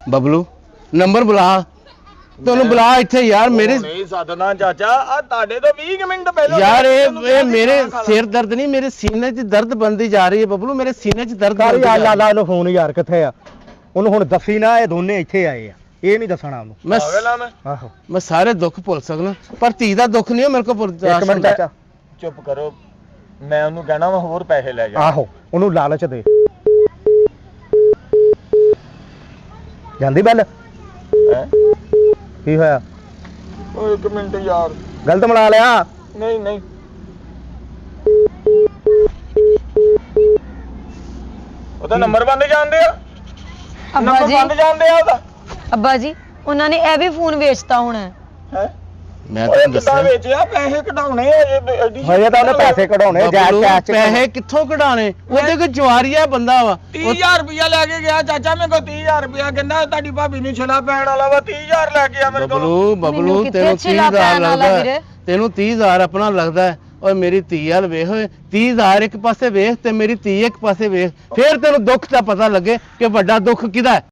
Bablu number ਬੁਲਾ ਤੈਨੂੰ ਬੁਲਾ ਇੱਥੇ ਯਾਰ ਮੇਰੇ ਨਹੀਂ ਸਦਨਾ ਚਾਚਾ ਆ ਤੁਹਾਡੇ ਤੋਂ 20 ਮਿੰਟ ਪਹਿਲਾਂ ਯਾਰ ਇਹ ਮੇਰੇ ਸਿਰ ਦਰਦ ਨਹੀਂ ਮੇਰੇ ਸੀਨੇ 'ਚ ਦਰਦ ਬਣਦੀ ਜਾ ਰਹੀ ਹੈ ਬਬਲੂ ਮੇਰੇ ਸੀਨੇ 'ਚ ਦਰਦ ਕਰ ਯਾਰ ਲਾ ਉਹਨੂੰ ਫੋਨ ਯਾਰ ਕਿੱਥੇ ਆ ਉਹਨੂੰ ਹੁਣ ਦੱਸੀ ਨਾ ਇਹ ਦੋਨੇ ਇੱਥੇ ਆਏ ਆ ਇਹ ਨਹੀਂ ਦੱਸਣਾ ਉਹਨੂੰ ਮੈਂ ਆਹੋ ਮੈਂ ਸਾਰੇ ਦੁੱਖ ਭੁੱਲ ਸਕਦਾ ਪਰ ਧੀ ਦਾ ਦੁੱਖ ਨਹੀਂ ਮੇਰੇ ਕੋਲ ਭੁੱਲ ਇੱਕ ਮਿੰਟ ਚਾਚਾ ਚੁੱਪ ਕਰੋ ਮੈਂ ਉਹਨੂੰ ਕਹਿਣਾ ਵਾ ਹੋਰ ਪੈਸੇ ਲੈ ਜਾ ਆਹੋ ਉਹਨੂੰ ਲਾਲਚ ਦੇ ਜਾਂਦੀ ਬੈਲ ਹੈਂ? ਕੀ ਹੋਇਆ ਓਏ ਇੱਕ ਮਿੰਟ ਯਾਰ ਗਲਤ ਮਿਲਾ ਲਿਆ ਨਹੀਂ ਨਹੀਂ ਉਹਦਾ ਨੰਬਰ ਬੰਦ ਜਾਂਦੇ ਆ ਅੱਬਾ ਨੰਬਰ ਜੀ ਬੰਦ ਜਾਂਦੇ ਆ ਉਹਦਾ ਅੱਬਾ ਜੀ ਉਹਨਾਂ ਨੇ ਇਹ ਵੀ ਫੋਨ ਵੇਚਤਾ ਹੋਣਾ ਹੈ ਮੈਂ ਓਏ ਤੈਨੂੰ ਕਿੱਦਾਂ ਦੱਸਾਂ ਵੇਚਿਆ ਪੈਸੇ ਕਢਾਉਣੇ ਆ ਐਡੀ ਹਜੇ ਤਾਂ ਉਹਨੇ ਪੈਸੇ ਕਢਾਉਣੇ ਬਬਲੂ, ਕੈਸ਼ ਪੈਸੇ ਕਿੱਥੋਂ ਕਢਾਣੇ ਉਹਦੇ ਕੋਲ ਜਵਾਰੀਆ ਬੰਦਾ ਵਾ 30000 ਰੁਪਇਆ ਲੈ ਕੇ ਗਿਆ ਚਾਚਾ ਮੇਰੇ ਕੋਲ 30000 ਰੁਪਇਆ ਕਹਿੰਦਾ ਤੁਹਾਡੀ ਭਾਬੀ ਨੂੰ ਛਲਾ ਪੈਣ ਵਾਲਾ ਵਾ 30000 ਲੈ ਕੇ ਆ ਮੇਰੇ ਕੋਲ ਬਬਲੂ ਮੈਨੂੰ ਕਿੱਥੇ ਤੈਨੂੰ ਛਿਲਾ 30000 ਪੈਣ ਵਾਲਾ ਲੱਗਦਾ ਵੀਰੇ? ਤੈਨੂੰ 30000 ਆਪਣਾ ਲੱਗਦਾ ਹੈ। ਓਏ ਮੇਰੀ ਧੀ ਵਾਲ ਵੇਖ ਓਏ 30000 ਇੱਕ ਪਾਸੇ ਵੇਖ ਤੇ ਮੇਰੀ ਧੀ ਇੱਕ ਪਾਸੇ ਵੇਖ ਫੇਰ ਤੈਨੂੰ ਦੁੱਖ ਦਾ ਪਤਾ ਲੱਗੇ ਕਿ ਵੱਡਾ ਦੁੱਖ ਕਿਹਦਾ ਹੈ।